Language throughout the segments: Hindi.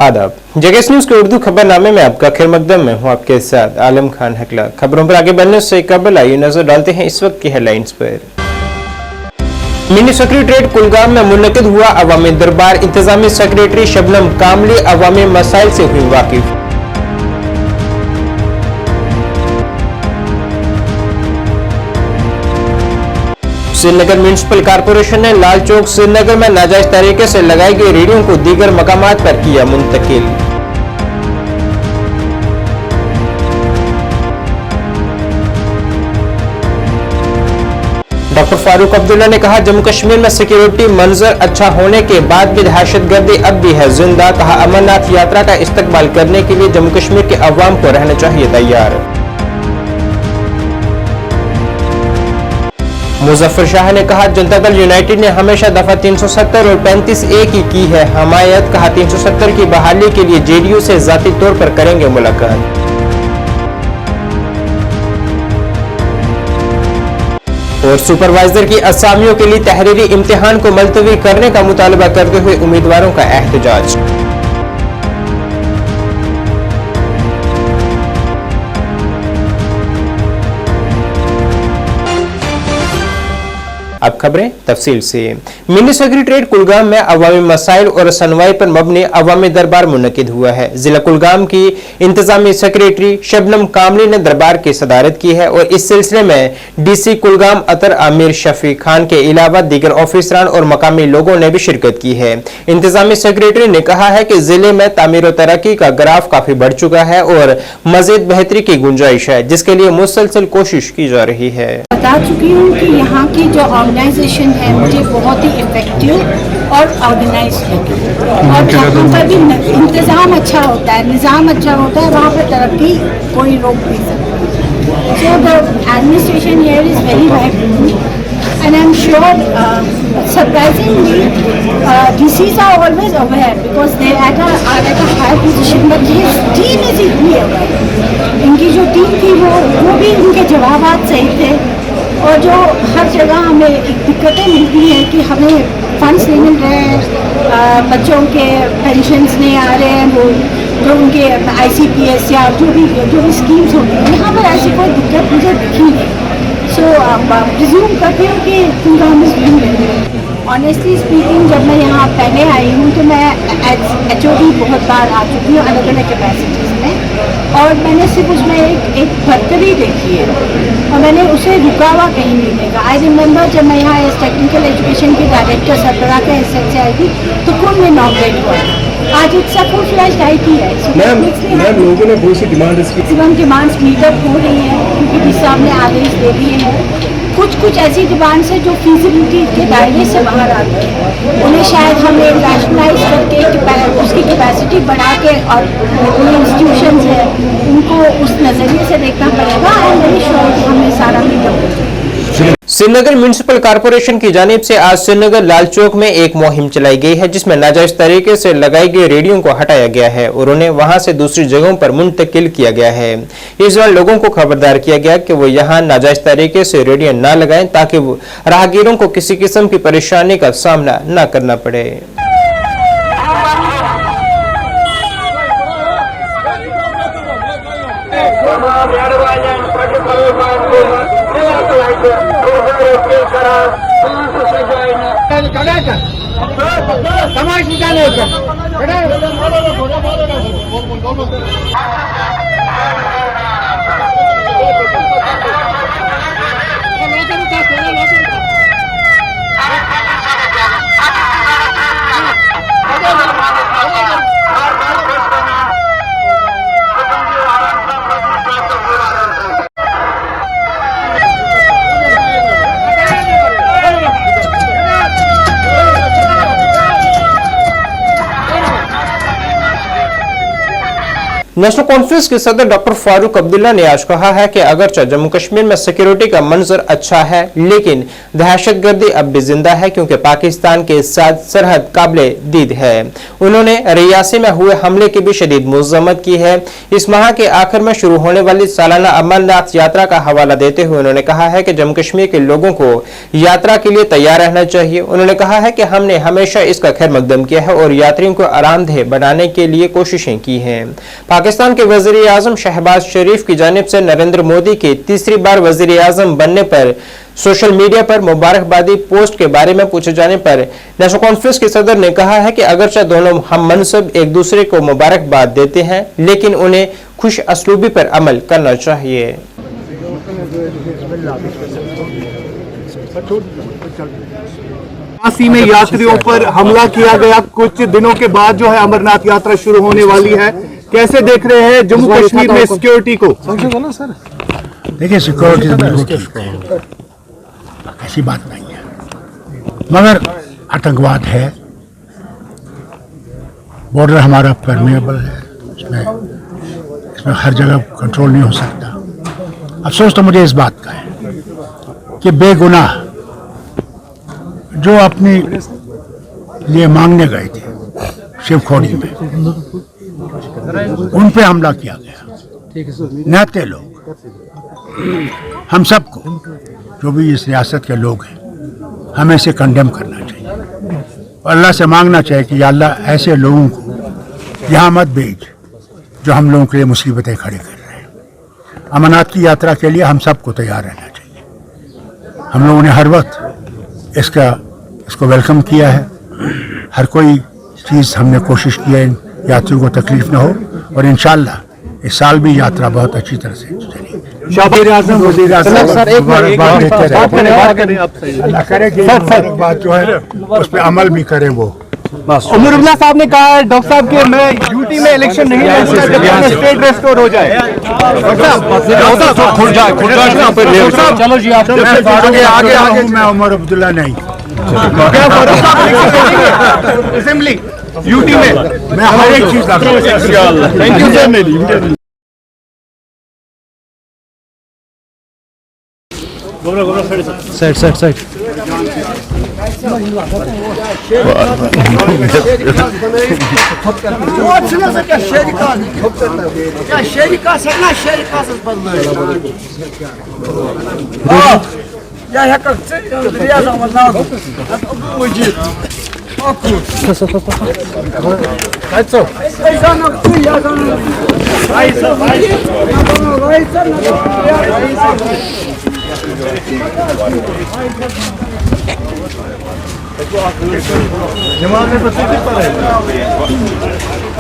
आदाब। जगह न्यूज के उर्दू खबरनामे में आपका खैर मकदम में हूँ आपके साथ आलम खान हकला। खबरों पर आगे बढ़ने से कबल आइए नजर डालते हैं इस वक्त की हेडलाइंस पर। मिनी सेक्रेटरीट कुलगाम में मुनक़िद हुआ अवामी दरबार। इंतजामी सेक्रेटरी शबनम कामली अवामी मसाइल से हुई वाकिफ। श्रीनगर म्यूनिसिपल कॉरपोरेशन ने लाल चौक श्रीनगर में नाजायज तरीके से लगाई गई रेडियो को दीगर मकामात पर किया मुंतकिल। डॉक्टर फारूक अब्दुल्ला ने कहा जम्मू कश्मीर में सिक्योरिटी मंजर अच्छा होने के बाद भी दहशतगर्दी अब भी है जिंदा। कहा अमरनाथ यात्रा का इस्तकबाल करने के लिए जम्मू कश्मीर के अवाम को रहना चाहिए तैयार। मुजफ्फर शाह ने कहा जनता दल यूनाइटेड ने हमेशा दफा 370 और 35A की है हमायत। कहा 370 की बहाली के लिए जेडीयू से जाती तौर पर करेंगे मुलाकात। और सुपरवाइजर की असामियों के लिए तहरीरी इम्तिहान को मुलतवी करने का मुतालबा करते हुए उम्मीदवारों का एहतजाज। अब खबरें तफसील से। मिनी सेक्रेटरीट कुलगाम में अवामी मसाइल और सनवाई पर मबनी अवामी दरबार मुनक़िद हुआ है। जिला कुलगाम की इंतजामी सेक्रेटरी शबनम कामली ने दरबार की सदारत की है और इस सिलसिले में डीसी कुलगाम अतर आमिर शफी खान के अलावा दीगर ऑफिसरान और मकामी लोगों ने भी शिरकत की है। इंतजामी सेक्रेटरी ने कहा है कि जिले में तामीर और तरक्की का ग्राफ काफी बढ़ चुका है और मजीद बेहतरी की गुंजाइश है, जिसके लिए मुसलसल कोशिश की जा रही है। बता चुकी हूँ कि यहाँ की जो ऑर्गेनाइजेशन है मुझे बहुत ही इफेक्टिव और ऑर्गेनाइज लगी और जहाँ पर भी इंतज़ाम अच्छा होता है, निज़ाम अच्छा होता है, वहाँ पर तरक्की कोई रोक नहीं सकता। So the administration here is very vibrant and I am sure surprisingly DCs are always aware because they are at a high position, but this team is equally aware। इनकी जो टीम थी वो भी इनके जवाबात सही थे और जो हर जगह हमें एक दिक्कतें मिलती हैं कि हमें फंड्स नहीं मिल रहे हैं, बच्चों के पेंशन्स नहीं आ रहे हैं, वो जो उनके ICPS या जो भी स्कीम्स होती हैं, यहाँ पर ऐसी कोई दिक्कत मुझे दिखी नहीं। सो प्रिज्यूम करती हूँ कि Kulgam is doing well. Honestly speaking जब मैं यहाँ पहले आई हूँ तो मैं HOD बहुत बार आ चुकी हूँ अलग अलग कैपेसिटीज़ में और मैंने सिर्फ उसमें एक बर्तरी देखी है और मैंने उसे रुका हुआ कहीं नहीं देखा। आई रिमेंबर जब मैं यहाँ इस टेक्निकल एजुकेशन की डायरेक्टर सरबराह के हिस्से से आई थी तो कुल में इनॉग्रेट हुआ। आज it's a full flashed IT है। मैम लोगों ने बहुत सी डिमांड्स मीटअप हो रही हैं क्योंकि जिस सामने आदेश दे दिए हैं। कुछ ऐसी डिमांड्स है जो फीजिबिलिटी के दायरे से बाहर आती है, उन्हें शायद हमें रैशनलाइज करके उसकी कैपेसिटी बढ़ा के और जो इंस्टीट्यूशंस हैं उनको उस नज़रिए से देखना पड़ेगा। आई एम वेरी श्योर कि हमें सारा मीटअप। श्रीनगर म्यूनिसिपल कॉरपोरेशन की जानिब से आज श्रीनगर लाल चौक में एक मुहिम चलाई गई है जिसमें नाजायज तरीके से लगाई गई रेडियो को हटाया गया है और उन्हें वहां से दूसरी जगहों पर मुंतकिल किया गया है। इस दौरान लोगों को खबरदार किया गया कि वो यहां नाजायज तरीके से रेडियो न लगाएं ताकि राहगीरों को किसी किस्म की परेशानी का सामना न करना पड़े। नेशनल कॉन्फ्रेंस के सदर डॉक्टर फारूक अब्दुल्ला ने आज कहा है कि अगरचे जम्मू कश्मीर में सिक्योरिटी का मंजर अच्छा है, लेकिन दहशतगर्दी अब भी जिंदा है क्योंकि पाकिस्तान के साथ सरहद काबिले दीद है। उन्होंने रियासी में हुए हमले की भी शदीद मजम्मत की है। इस माह के आखिर में शुरू होने वाली सालाना अमरनाथ यात्रा का हवाला देते हुए उन्होंने कहा है कि जम्मू कश्मीर के लोगों को यात्रा के लिए तैयार रहना चाहिए। उन्होंने कहा है कि हमने हमेशा इसका खैर मकदम किया है और यात्रियों को आरामदेह बनाने के लिए कोशिशें की हैं। पाकिस्तान के वजीर आजम शहबाज शरीफ की जानिब से नरेंद्र मोदी के तीसरी बार वजीर आजम बनने पर सोशल मीडिया पर मुबारकबादी पोस्ट के बारे में पूछे जाने पर नेशनल कॉन्फ्रेंस के सदर ने कहा है कि अगरचे दोनों हम मनसब एक दूसरे को मुबारकबाद देते हैं, लेकिन उन्हें खुश असलूबी पर अमल करना चाहिए। रियासी में यात्रियों पर हमला किया गया, कुछ दिनों के बाद जो है अमरनाथ यात्रा शुरू होने वाली है, कैसे देख रहे हैं जम्मू कश्मीर में सिक्योरिटी को? देखिए, सिक्योरिटी तो बिल्कुल ठीक है, ऐसी बात नहीं है, मगर आतंकवाद है, बॉर्डर हमारा परमेबल है, इसमें हर जगह कंट्रोल नहीं हो सकता। अफसोस तो मुझे इस बात का है कि बेगुनाह जो अपने लिए मांगने गए थे शिवखोड़ी में, उन पे हमला किया गया। नाते लोग, हम सबको जो भी इस रियासत के लोग हैं, हमें इसे कंडेम करना चाहिए और अल्लाह से मांगना चाहिए कि या अल्लाह ऐसे लोगों को यहाँ मत भेज जो हम लोगों के लिए मुसीबतें खड़ी कर रहे हैं। अमरनाथ की यात्रा के लिए हम सबको तैयार रहना चाहिए। हम लोगों ने हर वक्त इसको वेलकम किया है। हर कोई चीज़ हमने कोशिश की है यात्रियों को तकलीफ न हो, और इंशाअल्लाह इस साल भी यात्रा बहुत अच्छी तरह से चलेगी। सर एक बात जो है उस पर अमल भी करें। वो उमरुल्लाह साहब ने कहा है डॉक्टर साहब के मैं यूटी में इलेक्शन नहीं लड़ूंगा जब तक स्टेट रेस्टोर हो जाए। चलो जी, आप आगे मैं उमर अब्दुल्ला नहीं, असेंबली यूटी में मैं हर एक चीज thank you sir. Side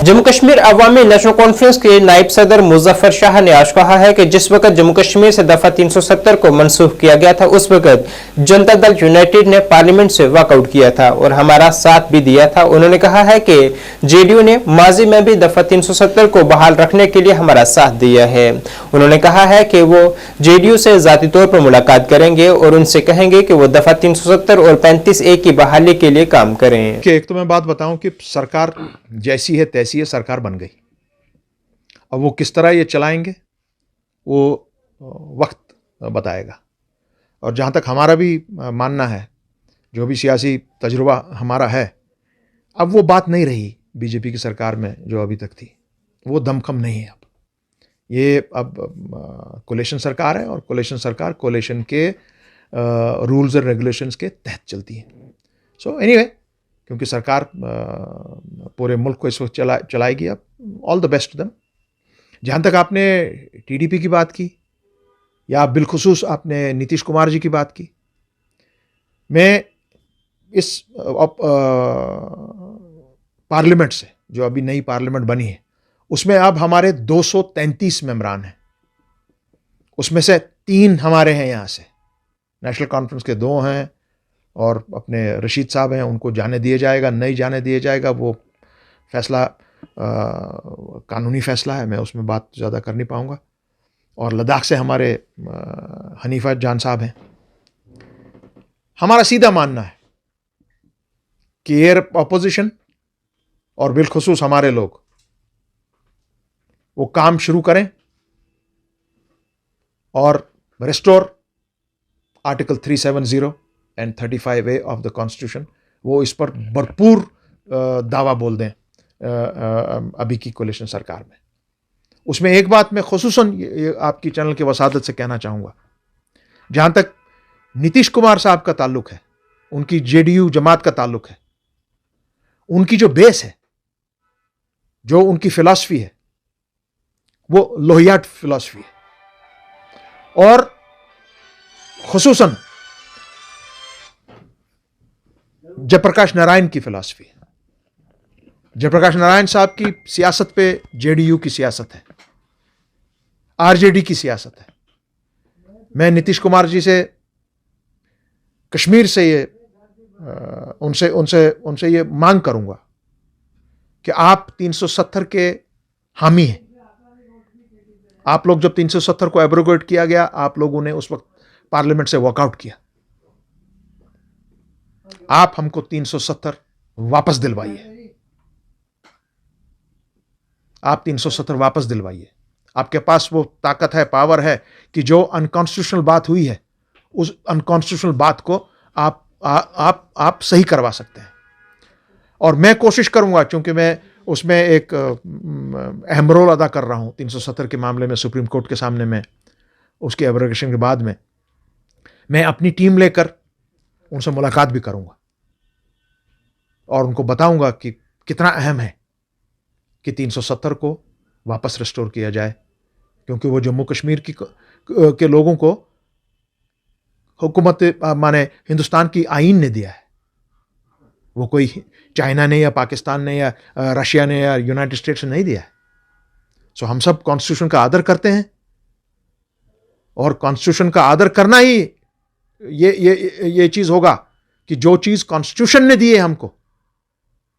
Jammu Kashmir Awami national conference के नायब सदर मुजफ्फर शाह ने आज कहा है कि जिस वक्त जम्मू कश्मीर से दफा 370 को मनसूख किया गया था, उस वक्त जनता दल यूनाइटेड ने पार्लियामेंट से वॉकआउट किया था और हमारा साथ भी दिया था। उन्होंने कहा है कि जेडीयू ने माजी में भी दफा 370 को बहाल रखने के लिए हमारा साथ दिया है। उन्होंने कहा है कि वो जेडीयू से जाती तौर पर मुलाकात करेंगे और उनसे कहेंगे कि वो दफा 370 और 35A की बहाली के लिए काम करें। एक तो मैं बात बताऊं कि सरकार जैसी है तैसी है, सरकार बन गई। अब वो किस तरह ये चलाएंगे वो वक्त बताएगा। और जहाँ तक हमारा भी मानना है, जो भी सियासी तजुर्बा हमारा है, अब वो बात नहीं रही बीजेपी की सरकार में जो अभी तक थी, वो दमखम नहीं है। अब ये कोलेशन सरकार है और कोलेशन सरकार कोलेशन के रूल्स और रेगुलेशंस के तहत चलती है। सो एनीवे, क्योंकि सरकार पूरे मुल्क को इस वक्त चलाएगी, अब all the best to them. जहाँ तक आपने टीडीपी की बात की या बिलखुसूस आपने नीतीश कुमार जी की बात की, मैं इस पार्लियामेंट से, जो अभी नई पार्लियामेंट बनी है, उसमें अब हमारे 233 मेंबरान हैं। उसमें से 3 हमारे हैं यहाँ से, नेशनल कॉन्फ्रेंस के 2 हैं और अपने रशीद साहब हैं, उनको जाने दिया जाएगा, नहीं जाने दिया जाएगा, वो फैसला कानूनी फैसला है, मैं उसमें बात ज़्यादा कर नहीं पाऊँगा। और लद्दाख से हमारे हनीफा जान साहब हैं। हमारा सीधा मानना है कि एयर अपोजिशन और बिलखुसूस हमारे लोग वो काम शुरू करें और restore article 370 and 35A of the constitution, वो इस पर भरपूर दावा बोल दें अभी की कोलिशन सरकार में। उसमें एक बात मैं खुसूसन आपकी चैनल के वसादत से कहना चाहूँगा, जहाँ तक नीतीश कुमार साहब का ताल्लुक है, उनकी जेडीयू जमात का ताल्लुक है, उनकी जो बेस है, जो उनकी फिलॉसफी है, वो लोहियाट फिलॉसफी है और खुसूसन जयप्रकाश नारायण की फिलॉसफी है। जयप्रकाश नारायण साहब की सियासत पे जेडीयू की सियासत है, आरजेडी की सियासत है। मैं नीतीश कुमार जी से कश्मीर से ये उनसे ये मांग करूंगा कि आप 370 के हामी हैं। आप लोग जब 370 को एब्रोगेट किया गया, आप लोगों ने उस वक्त पार्लियामेंट से वॉकआउट किया। आप हमको 370 वापस दिलवाइए, आप 370 वापस दिलवाइए। आपके पास वो ताकत है, पावर है कि जो अनकॉन्स्टिट्यूशनल बात हुई है, उस अनकॉन्स्टिट्यूशनल बात को आप सही करवा सकते हैं। और मैं कोशिश करूंगा, क्योंकि मैं उसमें एक अहम रोल अदा कर रहा हूं 370 के मामले में सुप्रीम कोर्ट के सामने में, उसके एब्रोगेशन के बाद में मैं अपनी टीम लेकर उनसे मुलाकात भी करूंगा और उनको बताऊंगा कि कितना अहम है कि 370 को वापस रिस्टोर किया जाए, क्योंकि वो जम्मू कश्मीर के लोगों को हुकूमत माने हिंदुस्तान की आईन ने दिया है। वो कोई चाइना ने या पाकिस्तान ने या रशिया ने या यूनाइटेड स्टेट्स ने नहीं दिया है। सो हम सब कॉन्स्टिट्यूशन का आदर करते हैं और कॉन्स्टिट्यूशन का आदर करना ही ये चीज होगा कि जो चीज कॉन्स्टिट्यूशन ने दी है हमको,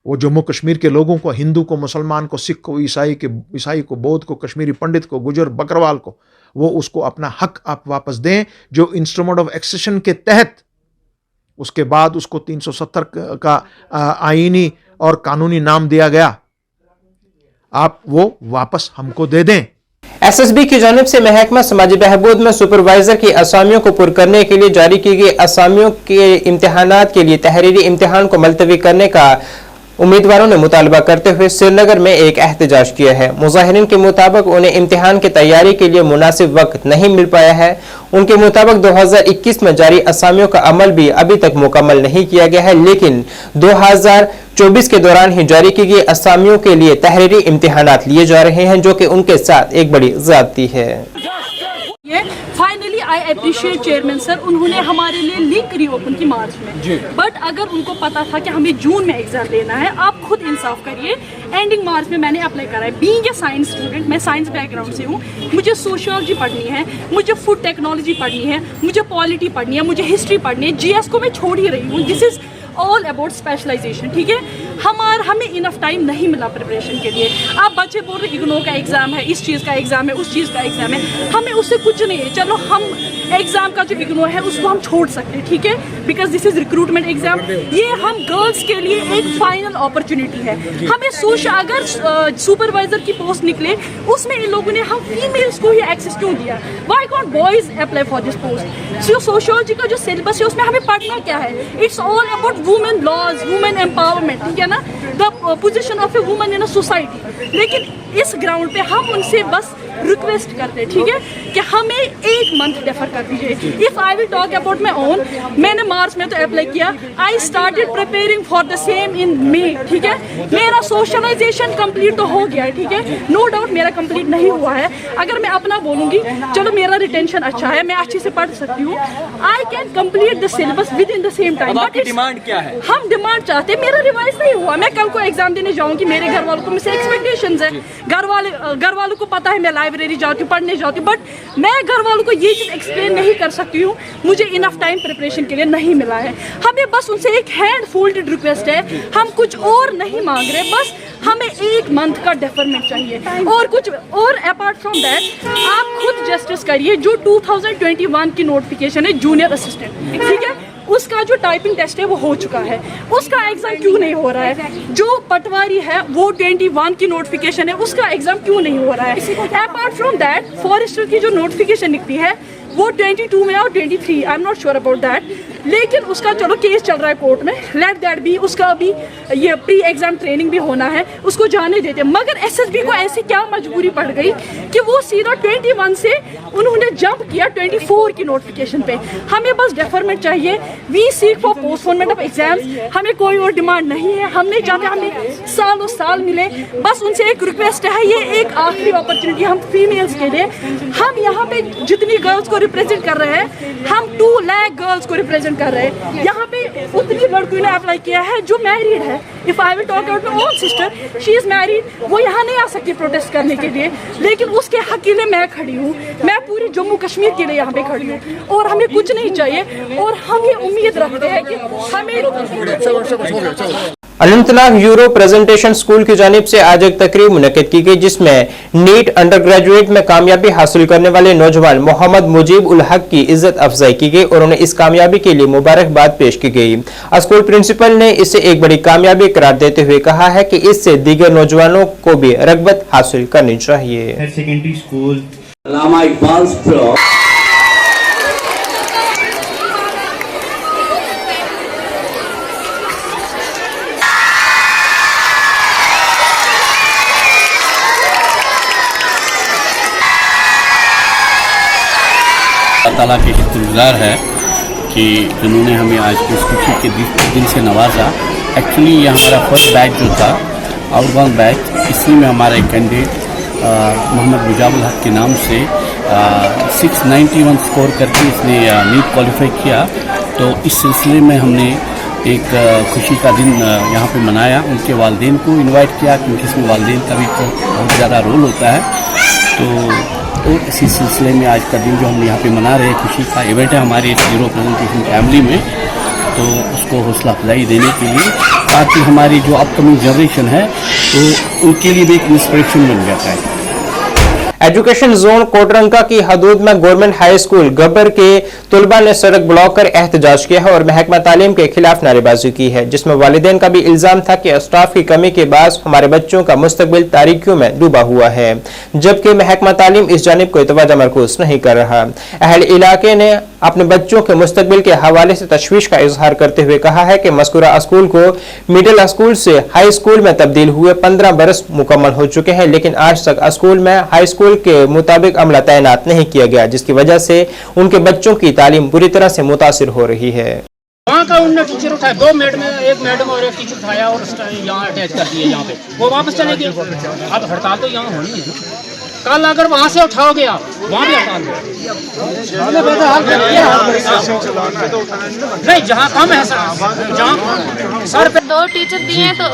वो जम्मू कश्मीर के लोगों को, हिंदू को, मुसलमान को, सिख को, ईसाई को, बौद्ध को, कश्मीरी पंडित को, गुजर बकरवाल को, वो उसको अपना हक आप वापस दें जो इंस्ट्रूमेंट ऑफ एक्सेशन के तहत उसके बाद उसको 370 का आईनी और कानूनी नाम दिया गया, आप वो वापस हमको दे दें। एसएसबी की जानिब से महकमा समाजी बहबूद में सुपरवाइजर की असामियों को पुर करने के लिए जारी की गई असामियों के इम्तिहानात के लिए तहरीरी इम्तिहान को मुलतवी करने का उम्मीदवारों ने मुतालबा करते हुए श्रीनगर में एक एहतजाज किया है। मुजाहिरीन के मुताबिक उन्हें इम्तिहान की तैयारी के लिए मुनासिब वक्त नहीं मिल पाया है। उनके मुताबिक 2021 में जारी असामियों का अमल भी अभी तक मुकम्मल नहीं किया गया है, लेकिन 2024 के दौरान ही जारी की गई असामियों के लिए तहरीरी इम्तिहानात लिए जा रहे हैं, जो कि उनके साथ एक बड़ी ज्यादती है। Finally I appreciate chairman sir, उन्होंने हमारे लिए लिंक रीओपन की मार्च में, बट अगर उनको पता था कि हमें जून में एग्जाम देना है, आप खुद इंसाफ करिए। एंडिंग मार्च में मैंने अप्लाई करा है। बीइंग ए साइंस स्टूडेंट, मैं साइंस बैकग्राउंड से हूँ, मुझे सोशियोलॉजी पढ़नी है, मुझे फूड टेक्नोलॉजी पढ़नी है, मुझे पॉलिटी पढ़नी है, मुझे हिस्ट्री पढ़नी है, जीएस को मैं छोड़ ही रही हूँ। This is all about specialization, ठीक है। हमें इनफ टाइम नहीं मिला प्रिपरेशन के लिए। आप बच्चे बोल रहे इग्नो का एग्जाम है, इस चीज़ का एग्जाम है, उस चीज़ का एग्जाम है, हमें उससे कुछ नहीं है। चलो हम एग्जाम का जो इग्नो है उसको हम छोड़ सकते हैं, ठीक है, because this is recruitment exam. ये हम गर्ल्स के लिए एक फाइनल अपॉर्चुनिटी है। हमें अगर सुपरवाइजर की पोस्ट निकले उसमें इन लोगों ने हम फीमेल्स को ही एक्सेस क्यों दिया? Why can't boys apply for this post? Sociology का जो सिलेबस है उसमें हमें पढ़ना क्या है? It's all about women laws, women empowerment, ठीक है ना, the position of a woman in a society. लेकिन इस ग्राउंड पे हम उनसे बस रिक्वेस्ट करते हैं, ठीक है, कि हमें 1 मंथ डेफर कर दीजिए। If I will talk about my own, मैंने मार्च में तो अप्लाई किया, I started preparing for the same in May, ठीक है। मेरा सोशलाइजेशन कंप्लीट तो हो गया है, ठीक है, नो डाउट मेरा कंप्लीट नहीं हुआ है। अगर मैं अपना बोलूंगी, चलो मेरा रिटेंशन अच्छा है, मैं अच्छे से पढ़ सकती हूँ, I can complete the syllabus with in the same time. But demand क्या है? हम डिमांड चाहते हैं, मेरा रिवाइज नहीं हुआ, मैं कल को एग्जाम देने जाऊंगी, मेरे घर वालों को मुझसे एक्सपेक्टेशंस है, घर वालों को पता है मैं लाइब्रेरी जाती हूँ, पढ़ने जाती हूँ, बट मैं घर वालों को ये चीज़ एक्सप्लेन नहीं कर सकती हूँ। मुझे इनफ टाइम प्रिपरेशन के लिए नहीं मिला है। हमें बस उनसे एक हैंड फोल्डेड रिक्वेस्ट है, हम कुछ और नहीं मांग रहे, बस हमें 1 मंथ का डेफरमेंट चाहिए और कुछ और। अपार्ट फ्रॉम दैट आप खुद जस्टिस करिए, जो 2021 की नोटिफिकेशन है जूनियर असिस्टेंट, ठीक है, उसका जो टाइपिंग टेस्ट है वो हो चुका है, उसका एग्जाम क्यों नहीं हो रहा है? जो पटवारी है वो 21 की नोटिफिकेशन है, उसका एग्जाम क्यों नहीं हो रहा है? अपार्ट फ्रॉम दैट फॉरेस्टर की जो नोटिफिकेशन निकली है वो 22 में और 23, I am not sure about that, लेकिन उसका चलो केस चल रहा है कोर्ट में, लेट दैट भी, उसका अभी ये प्री एग्जाम ट्रेनिंग भी होना है, उसको जाने देते। मगर एसएसबी को ऐसी क्या मजबूरी पड़ गई कि वो सीधा 21 से उन्होंने जंप किया 24 की नोटिफिकेशन पे। हमें बस डेफरमेंट चाहिए, we seek for postponement of exams, हमें कोई और डिमांड नहीं है, हम नहीं चाहते हमें सालों साल मिले। बस उनसे एक रिक्वेस्ट है, ये एक आखिरी अपॉर्चुनिटी हम फीमेल्स के लिए, हम यहाँ पे जितनी गर्ल्स को रिप्रेजेंट कर रहे हैं, हम 2 लाख गर्ल्स को रिप्रेजेंट कर रहे हैं। यहाँ पे उतनी लड़कियों ने अप्लाई किया है जो मैरिड है। If I will talk about my own sister, she is married, वो यहाँ नहीं आ सकती प्रोटेस्ट करने के लिए, लेकिन उसके हक के लिए मैं खड़ी हूँ, मैं पूरी जम्मू कश्मीर के लिए यहाँ पे खड़ी हूँ। और हमें कुछ नहीं चाहिए, और हम ये उम्मीद रखते हैं कि हमें अनंतनाग यूरो प्रेजेंटेशन स्कूल की जानिब से आज एक तकरीब मुनक्किद की गई, जिसमें नीट अंडर ग्रेजुएट में कामयाबी हासिल करने वाले नौजवान मोहम्मद मुजीब उल हक की इज्जत अफजाई की गई और उन्हें इस कामयाबी के लिए मुबारकबाद पेश की गई। स्कूल प्रिंसिपल ने इसे एक बड़ी कामयाबी करार देते हुए कहा है कि इससे दीगर नौजवानों को भी रगबत हासिल करनी चाहिए। सेकेंडरी स्कूल अल्लाह ताला के शुक्रगुजार है कि जिन्होंने हमें आज इस खुशी के दिन से नवाजा। एक्चुअली ये हमारा फर्स्ट बैच जो था, आउटबाउंड बैच, इसी में हमारा एक कैंडिडेट मोहम्मद मुजाब उल हक के नाम से 691 स्कोर करके इसने नीट क्वालिफाई किया। तो इस सिलसिले में हमने एक खुशी का दिन यहाँ पे मनाया, उनके वालिदैन को इनवाइट किया क्योंकि इसमें वालिदैन का भी बहुत ज़्यादा रोल होता है। तो इसी सिलसिले में आज का दिन जो हम यहाँ पे मना रहे हैं, खुशी का इवेंट है हमारी इस यूरो प्रेजेंटेशन फैमिली में, तो उसको हौसला अफजाई देने के लिए, ताकि हमारी जो अपकमिंग जनरेशन है तो उनके लिए भी एक इंस्पिरेशन बन जाता है। एजुकेशन जोन कोटरंका की हदूद में गवर्नमेंट हाई स्कूल गब्बर के तुलबा ने सड़क ब्लॉक कर एहतजाज किया है और महकमा तालीम के खिलाफ नारेबाजी की है, जिसमें वालिदैन का भी इल्जाम था कि स्टाफ की कमी के बाद हमारे बच्चों का मुस्तकबिल तारीकियों में डूबा हुआ है, जबकि महकमा तालीम इस जानिब कोई तवज्जो मरकूज नहीं कर रहा। अहल इलाके ने अपने बच्चों के मुस्तकबिल के हवाले से तशवीश का इजहार करते हुए कहा है कि मज़कूरा स्कूल को मिडिल स्कूल से हाई स्कूल में तब्दील हुए 15 बरस मुकम्मल हो चुके हैं, लेकिन आज तक स्कूल में हाई स्कूल के मुताबिक अमला तैनात नहीं किया गया, जिसकी वजह से उनके बच्चों की तालीम बुरी तरह से मुतासिर हो रही है। वहाँ का उन्होंने टीचर उठाया, 2 मैडम, एक मैडम और एक टीचर उठाया और यहाँ अटैच कर दिए, यहाँ पे वो वापस चले गए। अब हड़ताल तो यहाँ होनी है ना, कल अगर वहाँ से उठाओगे आप, वहाँ भी हड़ताल नहीं, जहाँ कम है जहाँ सर पे 2 टीचर दिए तो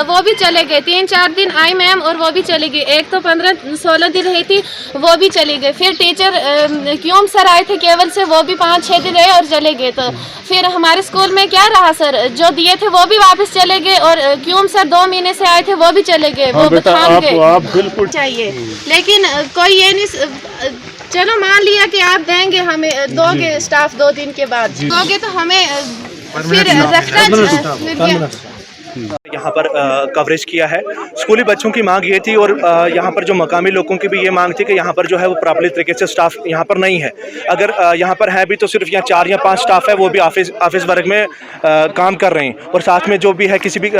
वो भी चले गए। 3-4 दिन आई मैम और वो भी चली गई। एक तो 15-16 दिन रही थी, वो भी चली गई। फिर टीचर क्यूम सर आए थे केवल से, वो भी 5-6 दिन रहे और चले गए। तो फिर हमारे स्कूल में क्या रहा, सर जो दिए थे वो भी वापस चले गए और क्यूम सर 2 महीने से आए थे वो भी चले गए। वो बता बिल्कुल चाहिए, लेकिन कोई ये नहीं, चलो मान लिया कि आप देंगे, हमें दोगे स्टाफ 2 दिन के बाद दोगे तो हमें फिर रखना। यहाँ पर कवरेज किया है। स्कूली बच्चों की मांग ये थी और यहाँ पर जो मकामी लोगों की भी ये मांग थी कि यहाँ पर जो है वो प्रॉपर्ली तरीके से स्टाफ यहाँ पर नहीं है। अगर यहाँ पर है भी तो सिर्फ यहाँ 4 या 5 स्टाफ है, वो भी ऑफिस वर्क में काम कर रहे हैं और साथ में जो भी है किसी भी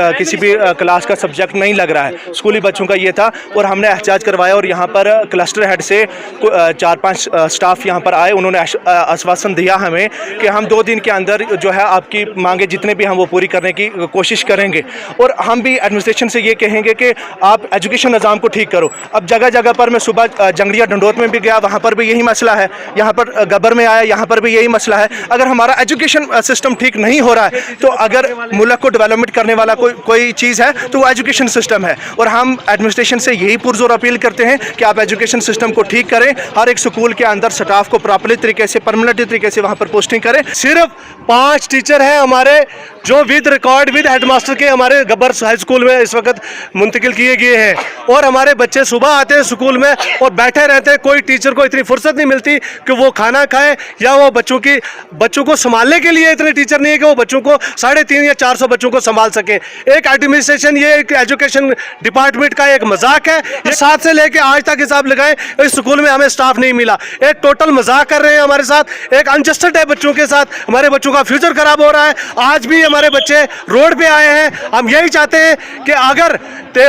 क्लास का सब्जेक्ट नहीं लग रहा है। स्कूली बच्चों का ये था और हमने एहतजाज करवाया और यहाँ पर क्लस्टर हेड से 4-5 स्टाफ यहाँ पर आए। उन्होंने आश्वासन दिया हमें कि हम 2 दिन के अंदर जो है आपकी मांगे जितने भी हम वो पूरी करने की कोशिश करेंगे और हम भी एडमिनिस्ट्रेशन से ये कहेंगे कि आप एजुकेशन निज़ाम को ठीक करो। अब जगह जगह पर मैं सुबह जंगलिया ढंडोत में भी गया, वहाँ पर भी यही मसला है, यहाँ पर गब्बर में आया, यहाँ पर भी यही मसला है। अगर हमारा एजुकेशन सिस्टम ठीक नहीं हो रहा है तो अगर मुल्क को डेवलपमेंट करने वाला कोई चीज़ है तो वो एजुकेशन सिस्टम है और हम एडमिनिस्ट्रेशन से यही पुरजोर अपील करते हैं कि आप एजुकेशन सिस्टम को ठीक करें। हर एक स्कूल के अंदर स्टाफ को प्रॉपर्ली तरीके से, परमानेंट तरीके से वहाँ पर पोस्टिंग करें। सिर्फ 5 टीचर हैं हमारे जो विद रिकॉर्ड विद हेडमास्टर के हमारे गब्बर हाई स्कूल में इस वक्त मुंतकिल किए गए हैं। और हमारे बच्चे सुबह आते हैं स्कूल में और बैठे रहते हैं, कोई टीचर को इतनी फुर्सत नहीं मिलती कि वो खाना खाए या वो बच्चों को संभालने के लिए इतने टीचर नहीं है कि वो बच्चों को 350 या 400 बच्चों को संभाल सके। एक एडमिनिस्ट्रेशन, ये एक एजुकेशन डिपार्टमेंट का एक मजाक है। ये 7 से लेके आज तक हिसाब लगाएं, इस स्कूल में हमें स्टाफ नहीं मिला। एक टोटल मजाक कर रहे हैं हमारे साथ, एक अनजस्टिस है बच्चों के साथ। हमारे बच्चों का फ्यूचर खराब हो रहा है। आज भी हमारे बच्चे रोड पे आए हैं। हम यही चाहते हैं कि अगर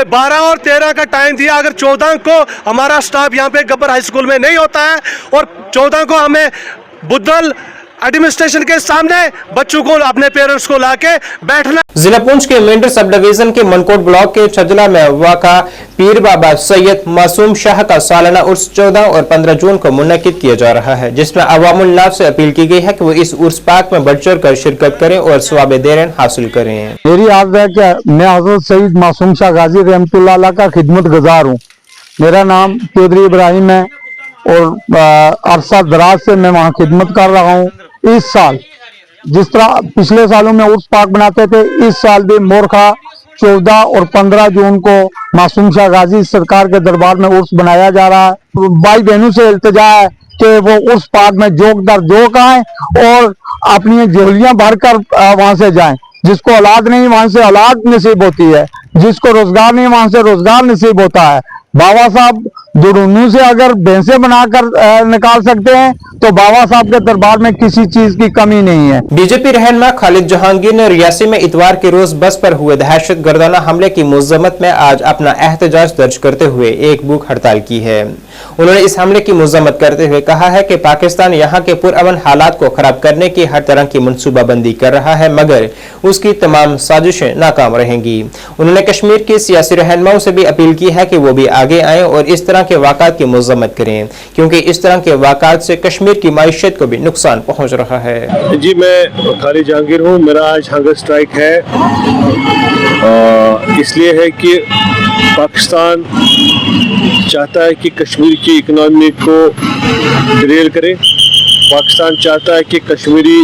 12 और 13 का टाइम दिया, अगर 14 को हमारा स्टाफ यहाँ पे गब्बर हाई स्कूल में नहीं होता है और 14 को हमें बुद्धल एडमिनिस्ट्रेशन के सामने बच्चों को, अपने पेरेंट्स को लाके बैठना। जिला पुंछ के मेंढर सब डिवीजन के मनकोट ब्लॉक के छजला में वाक़ा पीर बाबा सैयद मासूम शाह का सालाना उर्स 14 और 15 जून को मुनक्किद किया जा रहा है, जिसमें अवामुल नास से अपील की गई है कि वो इस उर्स पाक में बढ़ चढ़ कर शिरकत करें और सवाब देरन हासिल करें। मेरी आर्ज है कि मैं हजरत सईद मासूम शाह गाजी रहमतुल्लाह अलैह का खिदमत गुजार हूँ। मेरा नाम चौधरी इब्राहिम है और अरसा दराज से मैं वहाँ खिदमत कर रहा हूँ। इस साल जिस तरह पिछले सालों में उर्स पाक बनाते थे, इस साल भी मोरखा 14 और 15 जून को मासूम शाह गाजी सरकार के दरबार में उर्स बनाया जा रहा है। भाई बहनों से इल्तिजा है कि वो उर्स पाक में जोक दर जोक आए और अपनी झोलियां भरकर वहां से जाएं। जिसको औलाद नहीं वहां से औलाद नसीब होती है, जिसको रोजगार नहीं वहां से रोजगार नसीब होता है। बाबा साहब दुरुन्नू से अगर भैंसे बनाकर निकाल सकते हैं तो बाबा साहब के दरबार में किसी चीज की कमी नहीं है। बीजेपी रहनुमा खालिद जहांगीर ने रियासी में इतवार के रोज बस पर हुए दहशतगर्दाना हमले की मजम्मत में आज अपना एहतजाज दर्ज करते हुए एक भूख हड़ताल की है। उन्होंने इस हमले की मजम्मत करते हुए कहा है कि पाकिस्तान यहाँ के पुरअमन हालात को खराब करने की हर तरह की मनसूबाबंदी कर रहा है, मगर उसकी तमाम साजिशें नाकाम रहेंगी। उन्होंने कश्मीर के सियासी रहनुमाओं से भी अपील की है कि वो भी आगे आए और इस तरह के वाक़ात की मजम्मत करें, क्योंकि इस तरह के वाक़ात से कश्मीर की माइशत को भी नुकसान पहुंच रहा है। जी, मैं खालिद जहांगीर हूँ। मेरा आज हंगर स्ट्राइक है, इसलिए है कि पाकिस्तान चाहता है कि कश्मीर की इकनॉमी को डिरेल करे। पाकिस्तान चाहता है कि कश्मीरी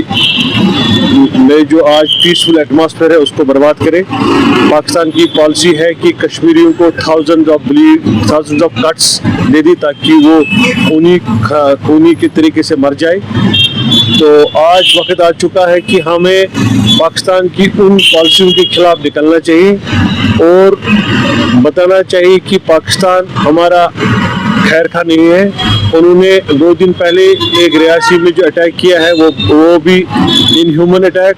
में जो आज पीसफुल एटमॉस्फेयर है उसको बर्बाद करे। पाकिस्तान की पॉलिसी है कि कश्मीरियों को थाउजेंड ऑफ कट्स दे दी ताकि वो खूनी के तरीके से मर जाए। तो आज वक्त आ चुका है कि हमें पाकिस्तान की उन पॉलिसियों के खिलाफ निकलना चाहिए और बताना चाहिए कि पाकिस्तान हमारा खैर खा नहीं है। उन्होंने 2 दिन पहले एक रियासी में जो अटैक किया है वो भी इनह्यूमन अटैक,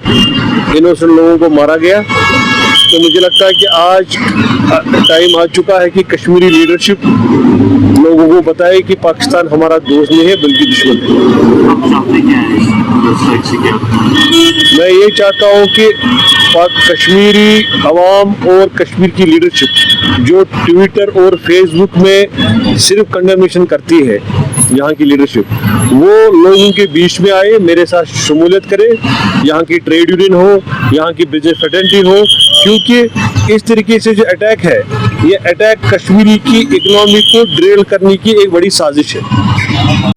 इनोसेंट लोगों को मारा गया। तो मुझे लगता है कि आज टाइम आ चुका है कि कश्मीरी लीडरशिप लोगों को बताए कि पाकिस्तान हमारा दोस्त नहीं है बल्कि दुश्मन है। मैं ये चाहता हूँ कि कश्मीरी अवाम और कश्मीर की लीडरशिप जो ट्विटर और फेसबुक में सिर्फ कंडमनेशन करती है, यहाँ की लीडरशिप वो लोगों के बीच में आए, मेरे साथ शमूलियत करे, यहाँ की ट्रेड यूनियन हो, यहाँ की बिजनेस फ्रेटर्निटी हो, क्योंकि इस तरीके से जो अटैक है ये अटैक कश्मीरी की इकोनॉमी को ड्रेल करने की एक बड़ी साजिश है।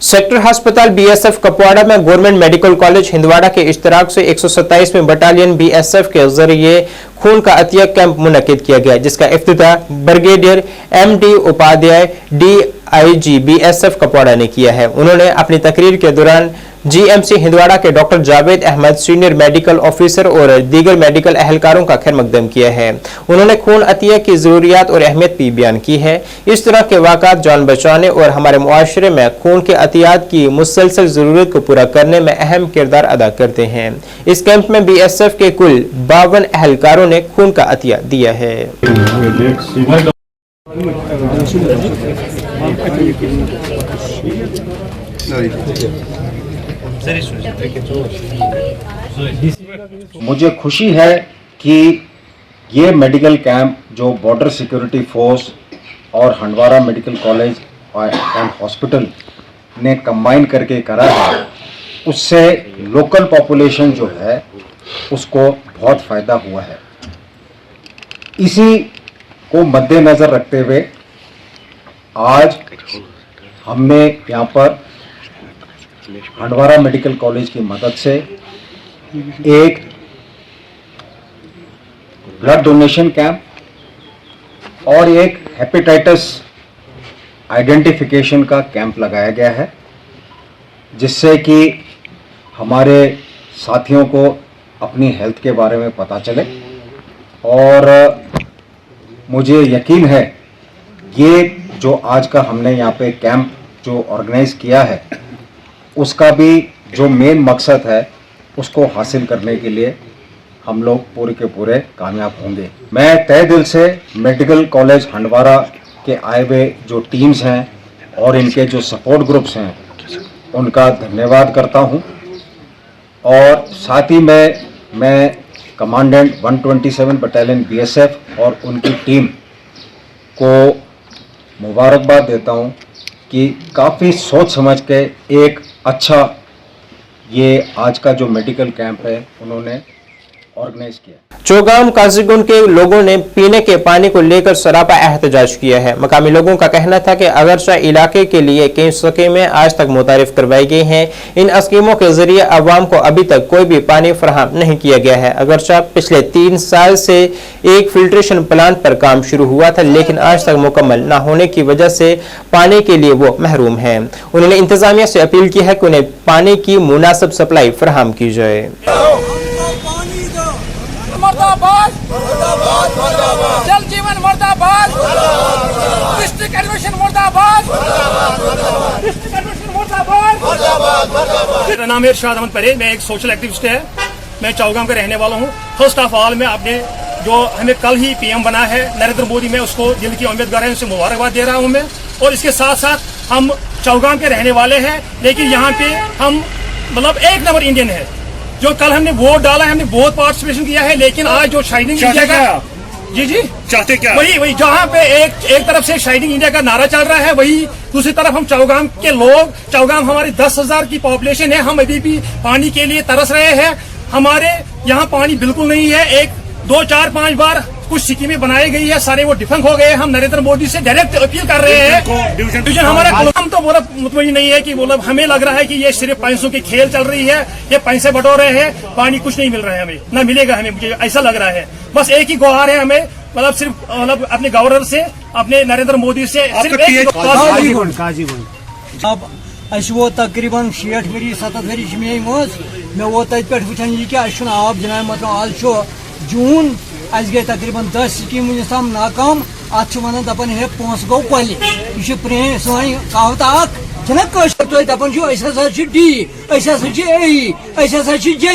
सेक्टर अस्पताल बीएसएफ कपवाड़ा में गवर्नमेंट मेडिकल कॉलेज हिंदवाड़ा के इश्तराक से 127वें बटालियन बीएसएफ के जरिए खून का अतिया कैंप मुनक्किद किया गया, जिसका इफ्तिताह brigadier MD Upadhyay DIG BSF Kupwara ने किया है। उन्होंने अपनी तकरीर के दौरान जीएमसी हिंदवाड़ा के doctor Javed Ahmad, senior medical officer और दीगर मेडिकल अहलकारों का खैर मकदम किया है। उन्होंने खून अतिया की जरूरियात और अहमियत भी बयान की है। इस तरह के वाक़ात जान बचाने और हमारे मुआशरे में खून के अतियात की मुसलसल जरूरत को पूरा करने में अहम किरदार अदा करते हैं। इस कैंप में बीएसएफ के कुल 52 अहलकारों ने खून का अतिया दिया है। मुझे खुशी है कि ये मेडिकल कैंप जो बॉर्डर सिक्योरिटी फोर्स और Handwara medical college and hospital ने कंबाइन करके करा है, उससे लोकल पॉपुलेशन जो है उसको बहुत फ़ायदा हुआ है। इसी को मद्देनज़र रखते हुए आज हमने यहाँ पर हंडवारा मेडिकल कॉलेज की मदद से एक ब्लड डोनेशन कैंप और एक हेपेटाइटिस आइडेंटिफिकेशन का कैंप लगाया गया है, जिससे कि हमारे साथियों को अपनी हेल्थ के बारे में पता चले। और मुझे यकीन है ये जो आज का हमने यहाँ पे कैंप जो ऑर्गेनाइज किया है, उसका भी जो मेन मकसद है उसको हासिल करने के लिए हम लोग पूरे के पूरे कामयाब होंगे। मैं तहे दिल से मेडिकल कॉलेज हंडवारा के आए हुए जो टीम्स हैं और इनके जो सपोर्ट ग्रुप्स हैं उनका धन्यवाद करता हूं। और साथ ही मैं कमांडेंट 127 बटालियन बीएसएफ और उनकी टीम को मुबारकबाद देता हूं कि काफ़ी सोच समझ के एक अच्छा ये आज का जो मेडिकल कैंप है उन्होंने ऑर्गेनाइज किया। चौगाम काजीगुंड के लोगों ने पीने के पानी को लेकर सरापा एहतजाज किया है। मकामी लोगों का कहना था कि अगरचा इलाके के लिए कई स्कीमें आज तक मुतारिफ करवाई गई हैं, इन स्कीमों के जरिए अवाम को अभी तक कोई भी पानी फराहम नहीं किया गया है। अगरचा पिछले 3 साल से एक फिल्ट्रेशन प्लांट पर काम शुरू हुआ था, लेकिन आज तक मुकम्मल न होने की वजह से पानी के लिए वो महरूम है। उन्होंने इंतजामिया से अपील की है कि उन्हें पानी की मुनासिब सप्लाई फराहम की जाए। मुर्दाबाद मुर्दाबाद मुर्दाबाद, जल जीवन मुर्दाबाद, डिस्ट्रिक्ट एडमिशन मुर्दाबाद, डिस्ट्रिक्ट एडमिशन मुर्दाबाद मुर्दाबाद। मेरा नाम है इरशाद अहमद परेज, मैं एक सोशल एक्टिविस्ट है, मैं चौगाम का रहने वाला हूँ। फर्स्ट ऑफ ऑल मैं अपने जो हमें कल ही पीएम बना है नरेंद्र मोदी, मैं उसको दिल की उम्मीदवार है, उनसे मुबारकबाद दे रहा हूँ मैं। और इसके साथ साथ हम चौगाम के रहने वाले हैं, लेकिन यहाँ पे हम मतलब 1 नंबर इंडियन है। जो कल हमने वोट डाला है, हमने बहुत पार्टिसिपेशन किया है, लेकिन आज जो शाइनिंग इंडिया का जी चाहते क्या वही जहाँ पे एक तरफ से शाइनिंग इंडिया का नारा चल रहा है, वही दूसरी तरफ हम चौगाम के लोग, चौगाम हमारी 10,000 की पॉपुलेशन है, हम अभी भी पानी के लिए तरस रहे हैं। हमारे यहाँ पानी बिल्कुल नहीं है। 1, 2, 4, 5 बार कुछ स्कीमें बनाई गई है, सारे वो डिफंक हो गए। हम नरेंद्र मोदी से डायरेक्ट अपील कर रहे हैं। डिवीजन हमारा हम तो बोला मुतमईन नहीं है कि बोला, हमें लग रहा है कि ये सिर्फ पैसों की खेल चल रही है, ये पैसे बटोर रहे हैं, पानी कुछ नहीं मिल रहा है, हमें ना मिलेगा, हमें मुझे ऐसा लग रहा है। बस एक ही गुहार है हमें, मतलब सिर्फ मतलब अपने गवर्नर से, अपने नरेंद्र मोदी से सिर्फ अब अस वो तकरीबन 60 वरी 70 वरी मे मे वो तत पे वुचान यह कि आब जनाब मतलब आज जून अस गई तकरीबन 10 स्कीम वनस तम नाकाम। अत वन दपान हे पोस गो कल, यह प्रेन सी कहावत अना तुम दपान डी असा जे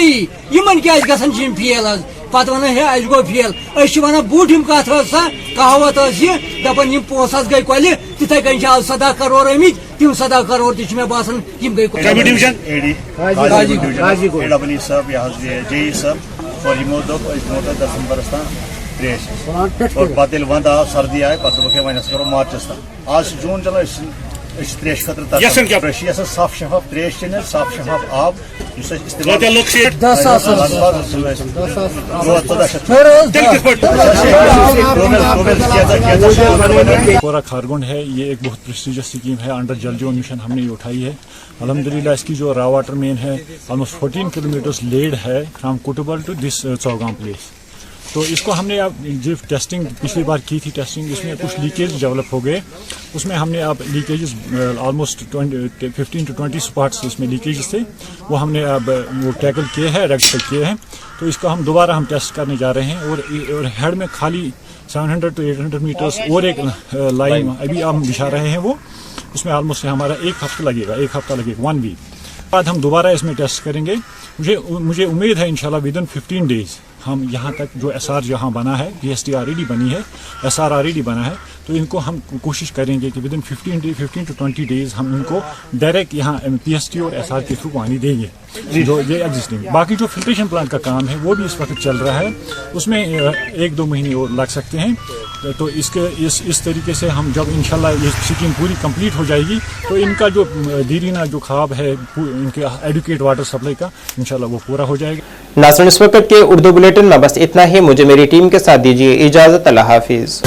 इन क्या गसान फेल पत वन हे अस गो फेल। वन बूढ़ कत कहावत दपान पोस गई कल, तिथे कन आज 17 करोड़ आमित, तम 17 करोड़ मे बासान गई और यमो दिसंबर तान त्रेश और पे वंद आव सर्दी आये पे दोप वन करो मार्चस तक। आज जून चलो त्रेश खतर साफ शफाफ त्रेश चन, साफ शफाफ आब पूरा खारगुंड है, ये एक बहुत प्रेस्टिजियस स्कीम है, अंडर जल जीवन मिशन हमने ये उठाई है। अल्हम्दुलिल्लाह इसकी जो रॉ वाटर मेन है ऑलमोस्ट 14 किलोमीटर्स लेड है from कुटुबल to this Chaugam place. तो इसको हमने अब जो टेस्टिंग पिछली बार की थी टेस्टिंग, इसमें कुछ लीकेज डेवलप हो गए, उसमें हमने अब लीकेजेस ऑलमोस्ट 15 to 20 स्पॉट्स इसमें लीकेजेस थे, वो हमने अब वो टैकल किए हैं, रेक्टिफाई किए हैं। तो इसको हम दोबारा हम टेस्ट करने जा रहे हैं। और हेड में खाली 700 to 800 मीटर्स और एक लाइन अभी हम बिछा रहे हैं, वो उसमें ऑलमोस्ट हमारा 1 हफ्ता लगेगा, 1 वीक बाद हम दोबारा इसमें टेस्ट करेंगे। मुझे उम्मीद है इंशाल्लाह विदिन 15 डेज हम यहाँ तक जो SR जहाँ बना है, PST ऑलरेडी बनी है, SR ऑलरेडी बना है, तो इनको हम कोशिश करेंगे कि विदिन 15 to 20 डेज हम इनको डायरेक्ट यहाँ PST और SR के थ्रू पानी देंगे जो ये एग्जिस्टिंग। बाकी जो फिल्ट्रेशन प्लांट का काम है वो भी इस वक्त चल रहा है, उसमें 1-2 महीने और लग सकते हैं। तो इस तरीके से हम जब इंशाल्लाह ये स्कीम पूरी कंप्लीट हो जाएगी तो इनका जो दीरीना जो ख्वाब है इनके एडुकेट वाटर सप्लाई का इंशाल्लाह वो पूरा हो जाएगा। नाज़रीन, इस वक्त के उर्दू बुलेटिन में बस इतना ही। मुझे मेरी टीम के साथ दीजिए इजाजत। अल्लाह हाफिज।